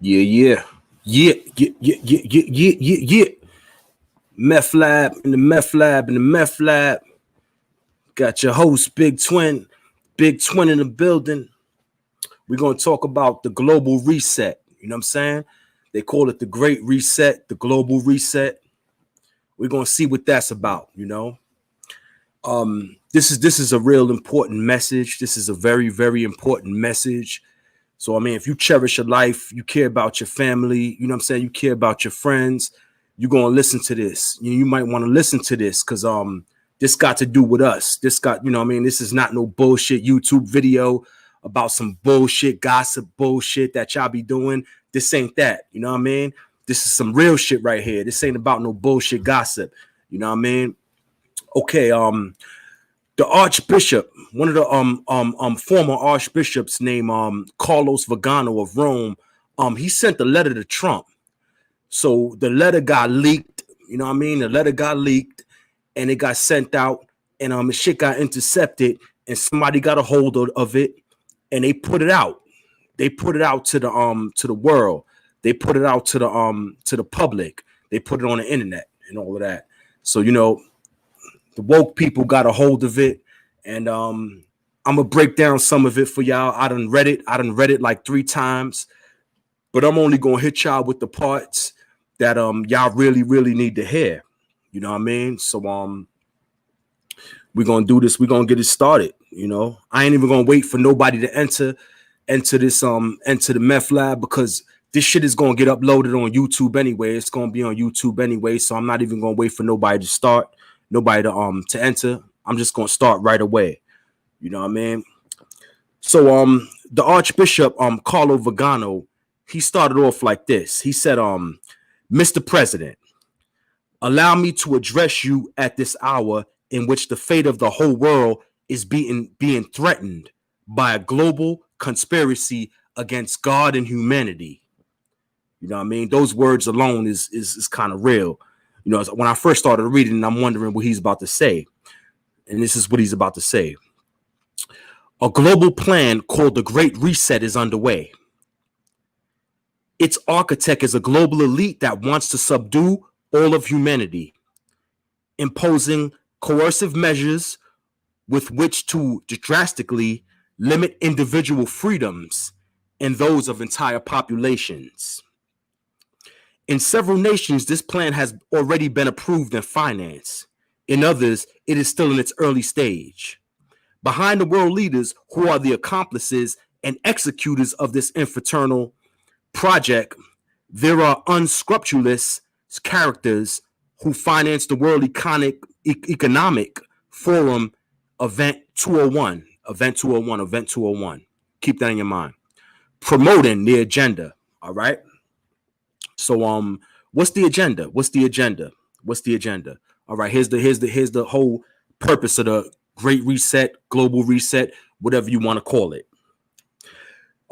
Yeah, yeah. Yeah. Meth Lab in the Meth Lab in the Meth Lab. Got your host, Big Twin. Big Twin in the building. We're going to talk about the global reset. You know what I'm saying? They call it the Great Reset, the global reset. We're going to see what that's about, you know? This is a real important message. This is a very, very important message. So, I mean, if you cherish your life, you care about your family, you know what I'm saying? You care about your friends, you're going to listen to this. You might want to listen to this because this got to do with us. This got, you know what I mean? This is not no bullshit YouTube video about some bullshit, gossip bullshit that y'all be doing. This ain't that, you know what I mean? This is some real shit right here. This ain't about no bullshit gossip, you know what I mean? Okay, the archbishop, one of the former archbishops named Carlos Vaganos of Rome, he sent a letter to Trump. So the letter got leaked, you know what I mean? The letter got leaked and it got sent out and the shit got intercepted and somebody got a hold of it and they put it out. They put it out to the world. They put it out to the public. They put it on the internet and all of that. So, you know, the woke people got a hold of it, and I'm gonna break down some of it for y'all. I done read it like 3 times, but I'm only gonna hit y'all with the parts that y'all really need to hear. You know what I mean? So we're gonna do this. We're gonna get it started. You know, I ain't even gonna wait for nobody to enter this enter the meth lab because this shit is gonna get uploaded on YouTube anyway. It's gonna be on YouTube anyway, so I'm not even gonna wait for nobody to start. Nobody to enter. I'm just gonna start right away. You know what I mean? So the Archbishop Carlo Vagano, he started off like this. He said, Mr. President, allow me to address you at this hour in which the fate of the whole world is being threatened by a global conspiracy against God and humanity. You know what I mean? Those words alone is kind of real. You know, when I first started reading, I'm wondering what he's about to say. And this is what he's about to say. A global plan called the Great Reset is underway. Its architect is a global elite that wants to subdue all of humanity, imposing coercive measures with which to drastically limit individual freedoms and those of entire populations. In several nations, this plan has already been approved and financed. In others, it is still in its early stage. Behind the world leaders who are the accomplices and executors of this infernal project, there are unscrupulous characters who finance the World Economic Forum Event 201. Event 201, Event 201. Keep that in your mind. Promoting the agenda, all right? So what's the agenda? What's the agenda? What's the agenda? All right, here's the whole purpose of the Great Reset, Global Reset, whatever you want to call it.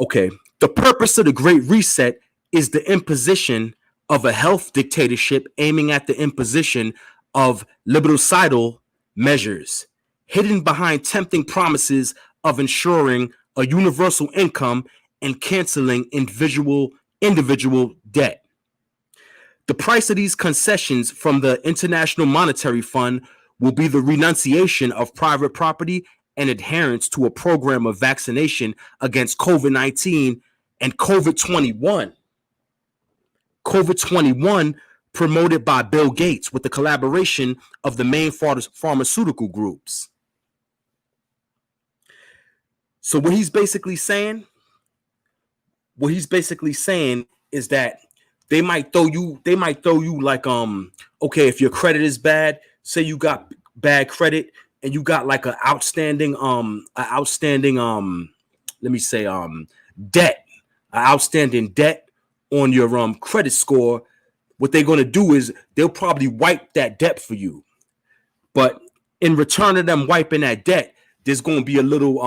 Okay, the purpose of the Great Reset is the imposition of a health dictatorship aiming at the imposition of liberticidal measures, hidden behind tempting promises of ensuring a universal income and canceling individual debt. The price of these concessions from the International Monetary Fund will be the renunciation of private property and adherence to a program of vaccination against COVID-19 and COVID-21. COVID-21 promoted by Bill Gates with the collaboration of the main pharmaceutical groups. So what he's basically saying is that they might throw you like okay, if your credit is bad, say you got bad credit and you got like an outstanding debt, outstanding debt on your credit score. What they're going to do is they'll probably wipe that debt for you, but in return of them wiping that debt, there's going to be a little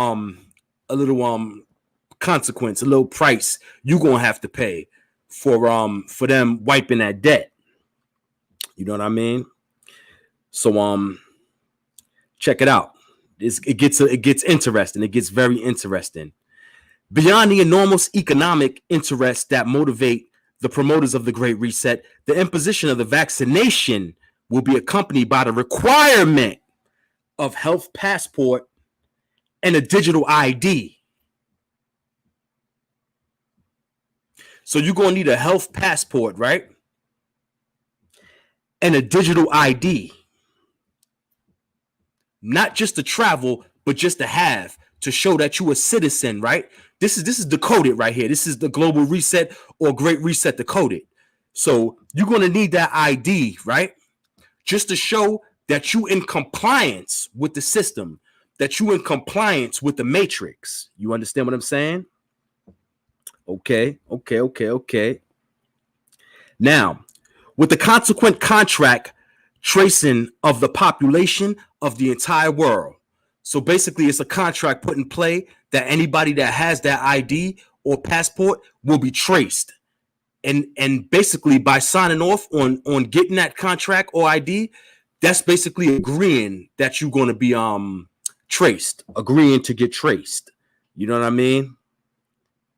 consequence, a little price you're going to have to pay for them wiping that debt. You know what I mean? So check it out. It gets interesting. It gets very interesting. Beyond the enormous economic interests that motivate the promoters of the Great Reset, the imposition of the vaccination will be accompanied by the requirement of health passport and a digital ID. So you're going to need a health passport, right? And a digital ID. Not just to travel, but just to have, to show that you're a citizen, right? This is decoded right here. This is the Global Reset or Great Reset decoded. So you're going to need that ID, right? Just to show that you in compliance with the system, that you in compliance with the matrix. You understand what I'm saying? Okay. Now, with the consequent contract tracing of the population of the entire world. So basically, it's a contract put in play that anybody that has that ID or passport will be traced. And basically, by signing off on getting that contract or ID, that's basically agreeing that you're going to be traced, agreeing to get traced. You know what I mean?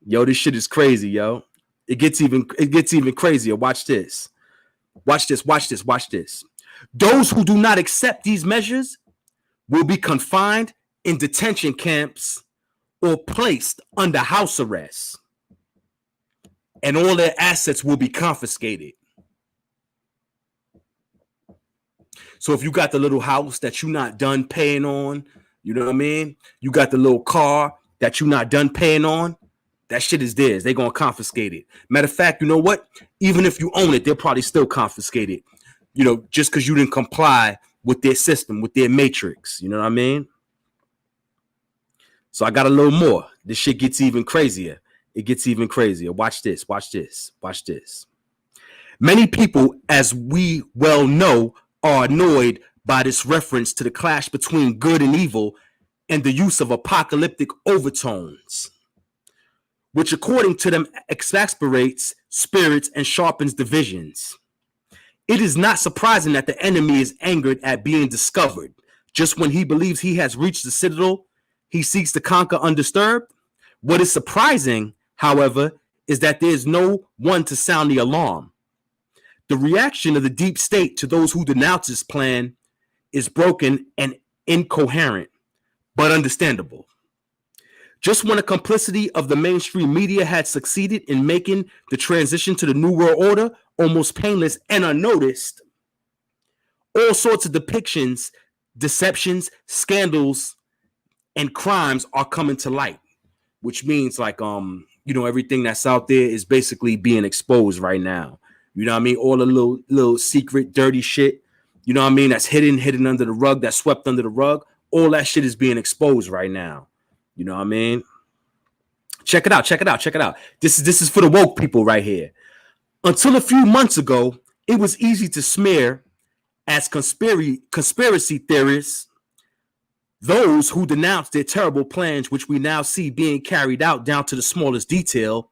Yo, this shit is crazy, yo. It gets even crazier. Watch this. Those who do not accept these measures will be confined in detention camps or placed under house arrest. And all their assets will be confiscated. So if you got the little house that you're not done paying on, you know what I mean? You got the little car that you're not done paying on, that shit is theirs. They're going to confiscate it. Matter of fact, you know what? Even if you own it, they'll probably still confiscate it. You know, just because you didn't comply with their system, with their matrix. You know what I mean? So I got a little more. This shit gets even crazier. It gets even crazier. Watch this. Many people, as we well know, are annoyed by this reference to the clash between good and evil and the use of apocalyptic overtones, which according to them exasperates spirits and sharpens divisions. It is not surprising that the enemy is angered at being discovered. Just when he believes he has reached the citadel he seeks to conquer undisturbed. What is surprising, however, is that there is no one to sound the alarm. The reaction of the deep state to those who denounce this plan is broken and incoherent, but understandable. Just when the complicity of the mainstream media had succeeded in making the transition to the New World Order almost painless and unnoticed, all sorts of depictions, deceptions, scandals, and crimes are coming to light, which means like, everything that's out there is basically being exposed right now. You know what I mean? All the little secret, dirty shit, you know what I mean? That's hidden under the rug, that's swept under the rug. All that shit is being exposed right now. You know what I mean? Check it out. This is for the woke people right here. Until a few months ago, it was easy to smear as conspiracy theorists those who denounced their terrible plans, which we now see being carried out down to the smallest detail.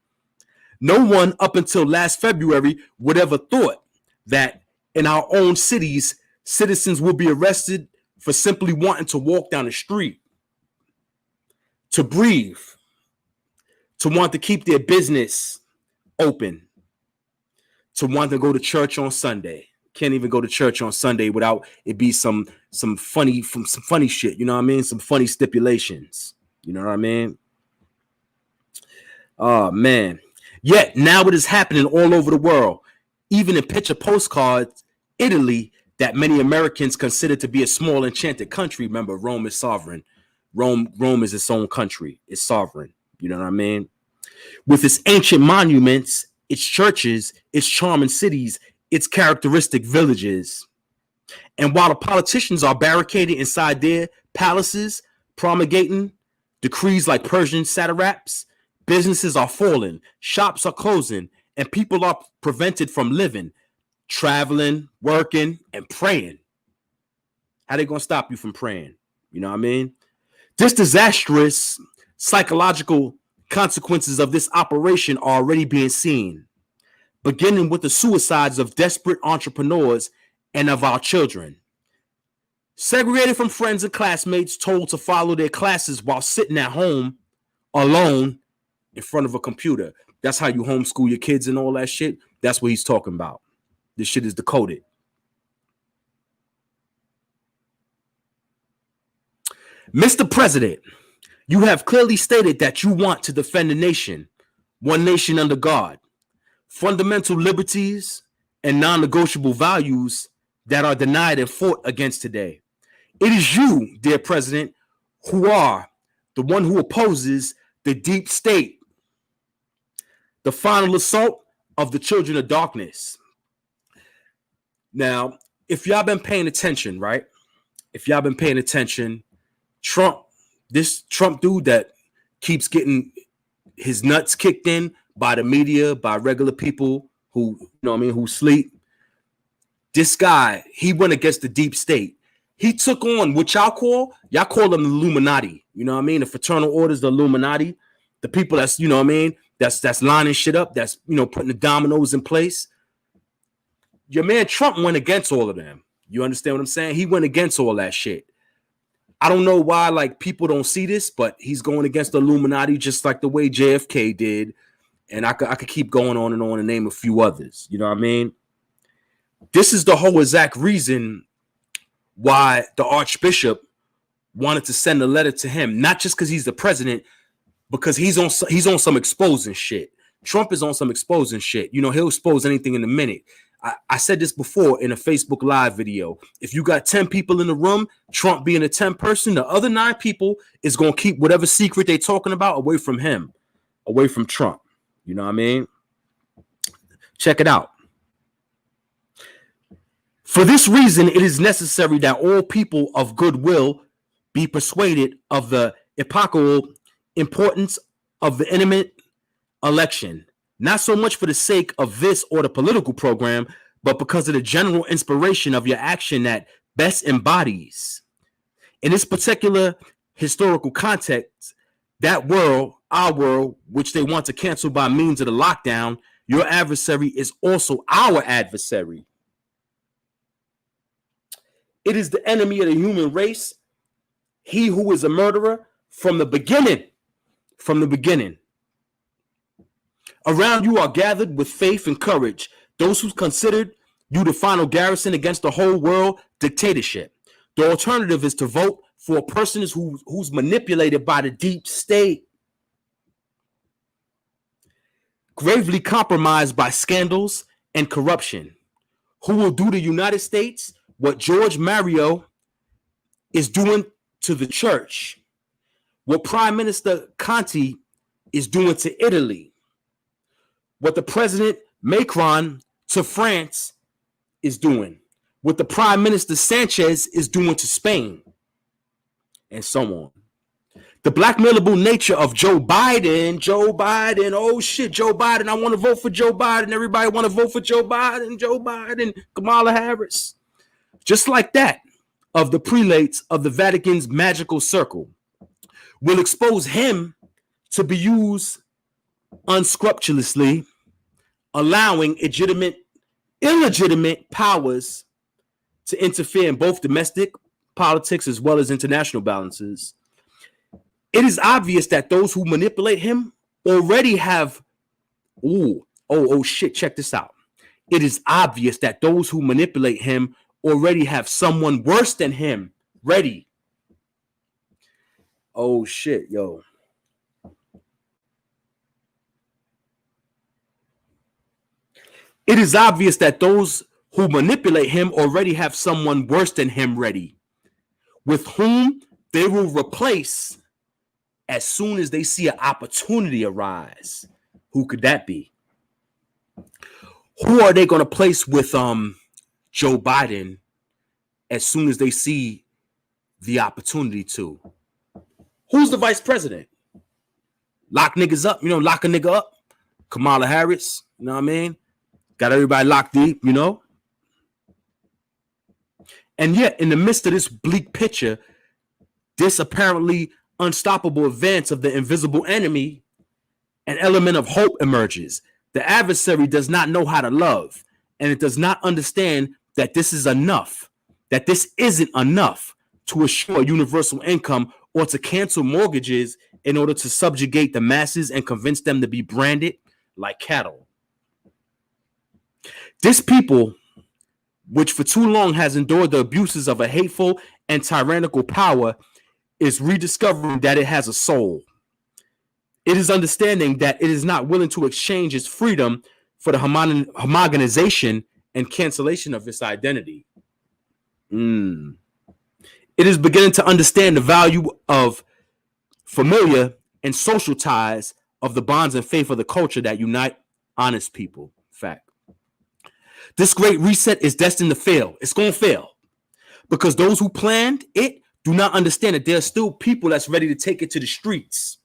No one up until last February would ever thought that in our own cities, citizens would be arrested for simply wanting to walk down the street, to breathe, to want to keep their business open, to want to go to church on Sunday. Can't even go to church on Sunday without it be some funny shit. You know what I mean? Some funny stipulations. You know what I mean? Oh, man. Yet now it is happening all over the world. Even in picture postcards, Italy, that many Americans consider to be a small enchanted country. Remember, Rome is sovereign. Rome is its own country. It's sovereign. You know what I mean? With its ancient monuments, its churches, its charming cities, its characteristic villages. And while the politicians are barricaded inside their palaces, promulgating decrees like Persian satraps, businesses are falling, shops are closing, and people are prevented from living, traveling, working, and praying. How they gonna stop you from praying? You know what I mean? This disastrous psychological consequences of this operation are already being seen, beginning with the suicides of desperate entrepreneurs and of our children. Segregated from friends and classmates, told to follow their classes while sitting at home alone in front of a computer. That's how you homeschool your kids and all that shit. That's what he's talking about. This shit is decoded. Mr. President, you have clearly stated that you want to defend the nation, one nation under God, fundamental liberties and non-negotiable values that are denied and fought against today. It is you, dear President, who are the one who opposes the deep state, the final assault of the children of darkness. Now, if y'all been paying attention, right? If y'all been paying attention, this Trump dude that keeps getting his nuts kicked in by the media, by regular people who, who sleep. This guy, he went against the deep state. He took on what y'all call them the Illuminati. You know what I mean? The fraternal orders, the Illuminati, the people that's, that's lining shit up, that's, putting the dominoes in place. Your man Trump went against all of them. You understand what I'm saying? He went against all that shit. I don't know why, people don't see this, but he's going against the Illuminati just like the way JFK did. And I could keep going on and name a few others. You know what I mean? This is the whole exact reason why the archbishop wanted to send a letter to him, not just because he's the president, because he's on some exposing shit. Trump is on some exposing shit. He'll expose anything in a minute. I said this before in a Facebook Live video. If you got 10 people in the room, Trump being a 10 person, the other 9 people is going to keep whatever secret they're talking about away from him, away from Trump. You know what I mean? Check it out. For this reason, it is necessary that all people of goodwill be persuaded of the epochal importance of the imminent election, not so much for the sake of this or the political program, but because of the general inspiration of your action that best embodies, in this particular historical context, that world, our world, which they want to cancel by means of the lockdown. Your adversary is also our adversary. It is the enemy of the human race, he who is a murderer from the beginning. From the beginning. Around you are gathered with faith and courage those who considered you the final garrison against the whole world dictatorship. The alternative is to vote for a person who's manipulated by the deep state, gravely compromised by scandals and corruption, who will do to the United States what George Mario is doing to the church, what Prime Minister Conte is doing to Italy, what the President Macron to France is doing, what the Prime Minister Sanchez is doing to Spain, and so on. The blackmailable nature of Joe Biden, oh shit, Joe Biden, I want to vote for Joe Biden, everybody want to vote for Joe Biden, Kamala Harris. Just like that, of the prelates of the Vatican's magical circle, will expose him to be used unscrupulously, allowing illegitimate powers to interfere in both domestic politics as well as international balances. It is obvious that those who manipulate him already have, shit, check this out. It is obvious that those who manipulate him already have someone worse than him ready. Oh shit, yo. It is obvious that those who manipulate him already have someone worse than him ready, with whom they will replace as soon as they see an opportunity arise. Who could that be? Who are they going to place with Joe Biden as soon as they see the opportunity to? Who's the vice president? Lock niggas up, lock a nigga up. Kamala Harris, you know what I mean? Got everybody locked deep, And yet, in the midst of this bleak picture, this apparently unstoppable advance of the invisible enemy, an element of hope emerges. The adversary does not know how to love, and it does not understand that this is enough, that this isn't enough to assure universal income or to cancel mortgages in order to subjugate the masses and convince them to be branded like cattle. This people, which for too long has endured the abuses of a hateful and tyrannical power, is rediscovering that it has a soul. It is understanding that it is not willing to exchange its freedom for the homogenization and cancellation of its identity. It is beginning to understand the value of familiar and social ties, of the bonds and faith of the culture that unite honest people. Fact. This great reset is destined to fail. It's going to fail because those who planned it do not understand that there's still people that's ready to take it to the streets.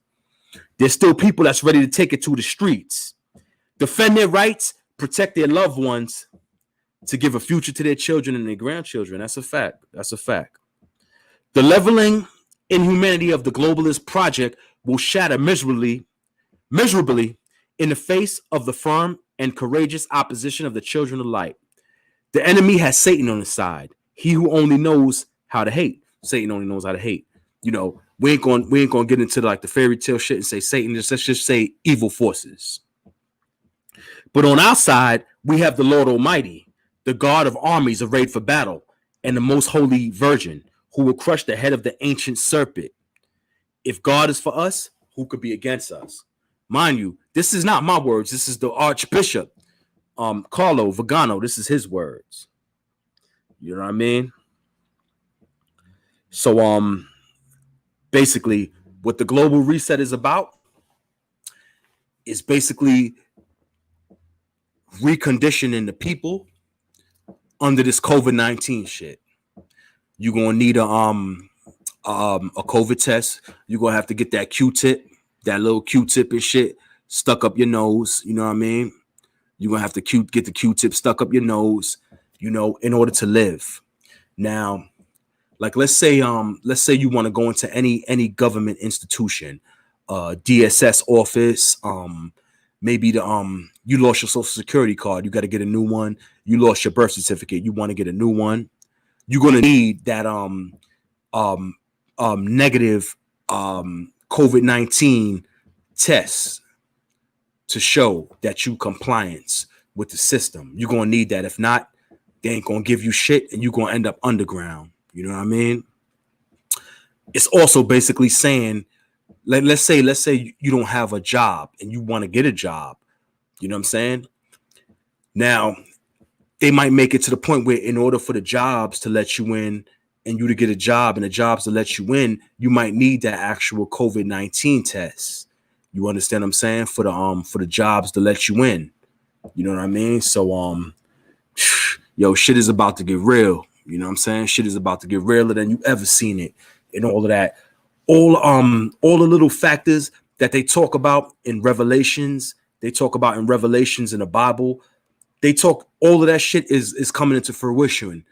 There's still people that's ready to take it to the streets, defend their rights, protect their loved ones, to give a future to their children and their grandchildren. That's a fact. That's a fact. The leveling inhumanity of the globalist project will shatter miserably in the face of the firm and courageous opposition of the children of light. The enemy has Satan on his side. He who only knows how to hate. Satan only knows how to hate. You know, we ain't gonna get into like the fairy tale shit and say Satan. Let's just say evil forces. But on our side, we have the Lord Almighty, the God of armies arrayed for battle, and the most holy Virgin, who will crush the head of the ancient serpent. If God is for us, who could be against us? Mind you, this is not my words. This is the archbishop, Carlo Vaganos. This is his words. You know what I mean? So, basically, what the global reset is about is basically reconditioning the people under this COVID-19 shit. You're gonna need a COVID test. You're gonna have to get that Q-tip, that little Q-tip and shit stuck up your nose. You know what I mean? You're gonna have to get the Q-tip stuck up your nose, you know, in order to live. Now, like let's say you want to go into any government institution, DSS office, maybe you lost your social security card, you got to get a new one. You lost your birth certificate, you want to get a new one. You're gonna need that negative COVID-19 test to show that you compliance with the system. You're gonna need that. If not, they ain't gonna give you shit, and you're gonna end up underground. You know what I mean? It's also basically saying, let's say you don't have a job and you want to get a job. You know what I'm saying? Now, they might make it to the point where in order for the jobs to let you in and you to get a job and the jobs to let you in, you might need that actual COVID-19 test. You understand what I'm saying? For the jobs to let you in. You know what I mean? So, yo, shit is about to get real. You know what I'm saying? Shit is about to get realer than you ever seen it, and all of that. All the little factors that they talk about in Revelations, in the Bible, all of that shit is coming into fruition.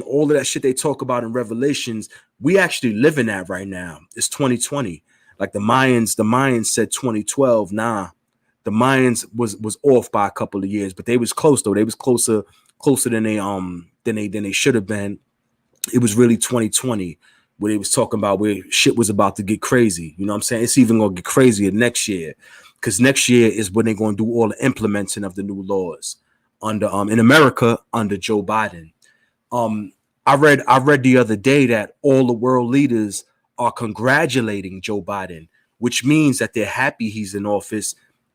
All of that shit they talk about in Revelations, we actually live in that right now. It's 2020. Like the Mayans said 2012. Nah, the Mayans was off by a couple of years, but they was close though. They was closer than they should have been. It was really 2020 where they was talking about where shit was about to get crazy. You know what I'm saying? It's even gonna get crazier next year, because next year is when they're gonna do all the implementing of the new laws under in America under Joe Biden. I read the other day that all the world leaders are congratulating Joe Biden, which means that they're happy he's in office,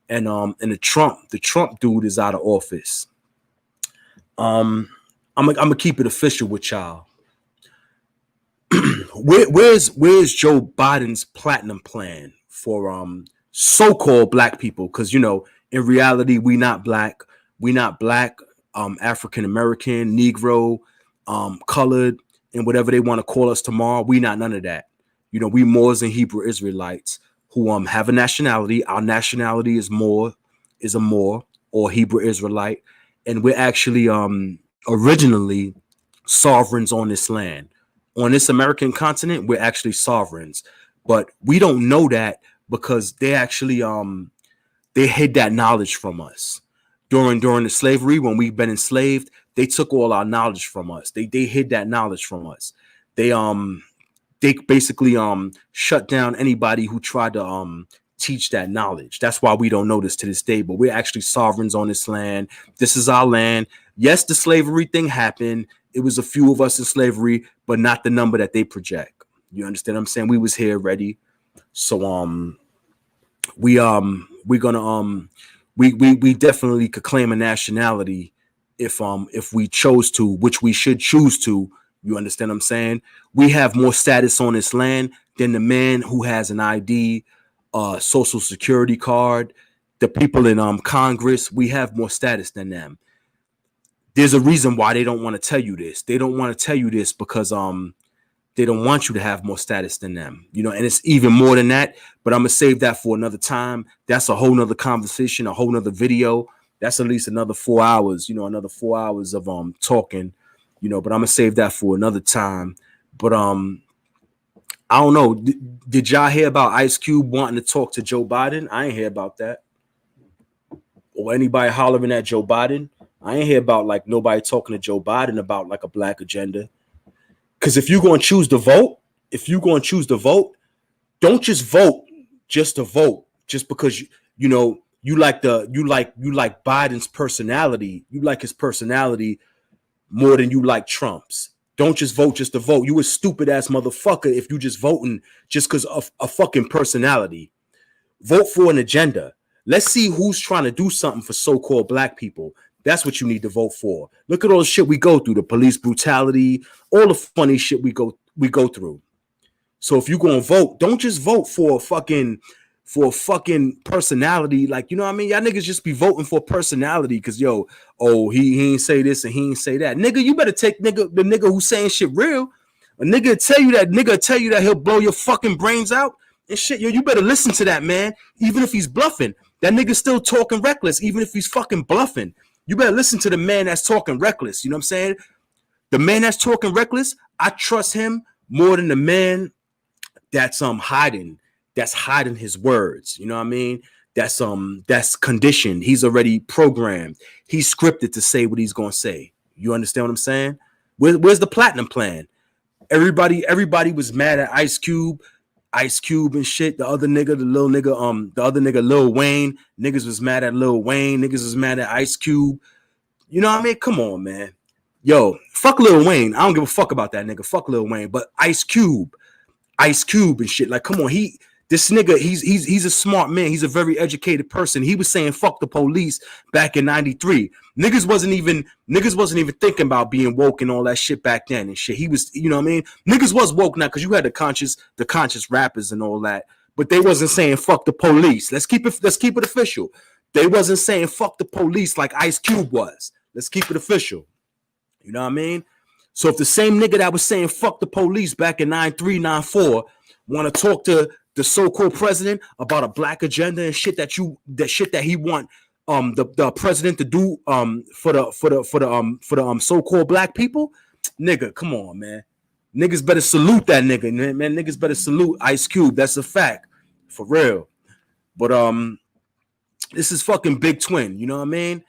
and the Trump dude is out of office. I'm gonna keep it official with y'all. Where's Joe Biden's platinum plan for so-called black people? Because you know, in reality, we not black, African American, Negro, colored, and whatever they want to call us tomorrow. We not none of that. You know, we Moors and Hebrew Israelites who have a nationality. Our nationality is a Moor or Hebrew Israelite, and we're actually originally sovereigns on this land. On this American continent, we're actually sovereigns, but we don't know that because they actually they hid that knowledge from us during the slavery. When we've been enslaved, they took all our knowledge from us. They hid that knowledge from us. They they basically shut down anybody who tried to teach that knowledge. That's why we don't know this to this day, but we're actually sovereigns on this land. This is our land. Yes, the slavery thing happened. It was a few of us in slavery, but not the number that they project. You understand what I'm saying? We was here already. So we're gonna we definitely could claim a nationality if we chose to, which we should choose to. You understand what I'm saying? We have more status on this land than the man who has an ID, social security card, the people in Congress. We have more status than them. There's a reason why they don't want to tell you this. They don't want to tell you this because they don't want you to have more status than them, you know, and it's even more than that. But I'm gonna save that for another time. That's a whole nother conversation, a whole nother video. That's at least another 4 hours, you know, another 4 hours of talking, you know, but I'm gonna save that for another time. But I don't know. Did y'all hear about Ice Cube wanting to talk to Joe Biden? I ain't hear about that. Or anybody hollering at Joe Biden. I ain't hear about like nobody talking to Joe Biden about like a black agenda. Because if you're going to choose to vote, don't just vote just to vote, just because you know you like Biden's personality. You like his personality more than you like Trump's. Don't just vote just to vote. You a stupid ass motherfucker if you just voting just because of a fucking personality. Vote for an agenda. Let's see who's trying to do something for so-called black people. That's what you need to vote for. Look at all the shit we go through, the police brutality, all the funny shit we go through. So if you're gonna vote, don't just vote for a fucking personality. Like, you know what I mean? Y'all niggas just be voting for personality because he ain't say this and he ain't say that. Nigga, you better take the nigga who's saying shit real. A nigga tell you that he'll blow your fucking brains out and shit. You better listen to that man, even if he's bluffing. That nigga's still talking reckless, even if he's fucking bluffing. You better listen to the man that's talking reckless. You know what I'm saying? The man that's talking reckless, I trust him more than the man that's hiding his words. You know what I mean? That's conditioned. He's already programmed. He's scripted to say what he's gonna say. You understand what I'm saying? Where's the platinum plan? Everybody was mad at Ice Cube and shit. The other nigga, Lil Wayne. Niggas was mad at Lil Wayne. Niggas was mad at Ice Cube. You know what I mean? Come on, man. Yo, fuck Lil Wayne. I don't give a fuck about that nigga. Fuck Lil Wayne. But Ice Cube and shit. Like, come on. This nigga, he's a smart man. He's a very educated person. He was saying fuck the police back in 93. Niggas wasn't even thinking about being woke and all that shit back then and shit. He was, you know what I mean? Niggas was woke now because you had the conscious rappers and all that, but they wasn't saying fuck the police. Let's keep it official. They wasn't saying fuck the police like Ice Cube was. Let's keep it official. You know what I mean? So if the same nigga that was saying fuck the police back in 93, 94 want to talk to the so-called president about a black agenda and shit that he want the president to do for the so-called black people, nigga, come on, man. Niggas better salute that nigga, man. Niggas better salute Ice Cube. That's a fact, for real. But this is fucking Big Twin. You know what I mean?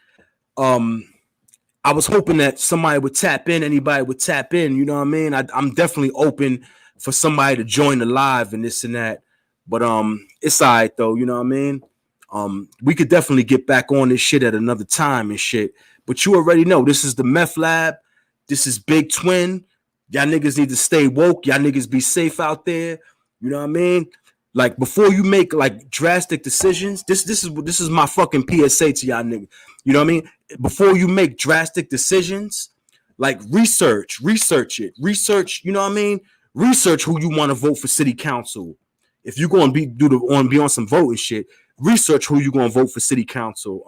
I was hoping that somebody would tap in. Anybody would tap in. You know what I mean? I'm definitely open for somebody to join the live and this and that. But it's all right though, you know what I mean? We could definitely get back on this shit at another time and shit. But you already know this is the Meth Lab. This is Big Twin. Y'all niggas need to stay woke. Y'all niggas be safe out there. You know what I mean? Like, before you make like drastic decisions, this is my fucking PSA to y'all niggas. You know what I mean? Before you make drastic decisions, like research it. Research, you know what I mean? Research who you want to vote for city council. If you're going to be on some voting shit, research who you're going to vote for city council.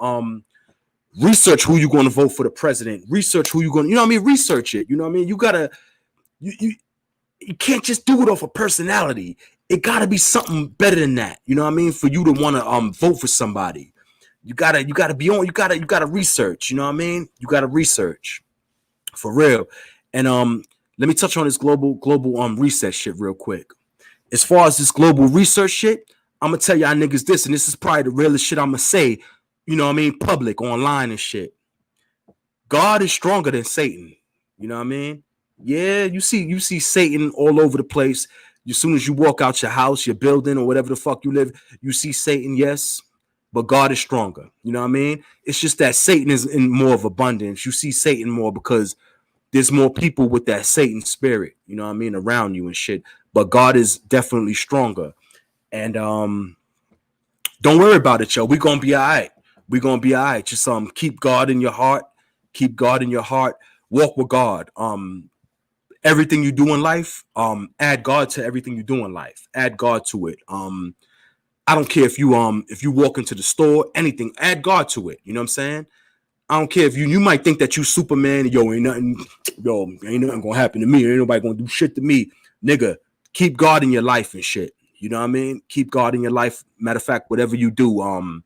Research who you're going to vote for the president. Research who you're going to, you know what I mean? Research it. You know what I mean? You gotta, you can't just do it off of personality. It gotta be something better than that. You know what I mean? For you to want to vote for somebody, you gotta be on. You gotta research. You know what I mean? You gotta research for real. And let me touch on this global reset shit real quick. As far as this global research shit, I'm gonna tell y'all niggas this, and this is probably the realest shit I'm gonna say, you know what I mean, public, online and shit. God is stronger than Satan. You know what I mean? Yeah, you see Satan all over the place. As soon as you walk out your house, your building, or whatever the fuck you live, you see Satan, yes, but God is stronger. You know what I mean? It's just that Satan is in more of abundance. You see Satan more because there's more people with that Satan spirit, you know what I mean, around you and shit. But God is definitely stronger. And don't worry about it, yo. We're gonna be all right. We're gonna be all right. Just keep God in your heart. Keep God in your heart. Walk with God. Everything you do in life, add God to everything you do in life. Add God to it. I don't care if you walk into the store, anything, add God to it. You know what I'm saying? I don't care if you might think that you Superman, ain't nothing gonna happen to me. Ain't nobody gonna do shit to me. Nigga, keep God in your life and shit. You know what I mean? Keep God in your life. Matter of fact, whatever you do in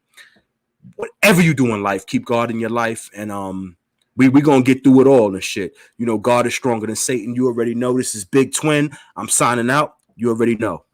life, keep God in your life. And we gonna get through it all and shit. You know, God is stronger than Satan. You already know. This is Big Twin. I'm signing out. You already know.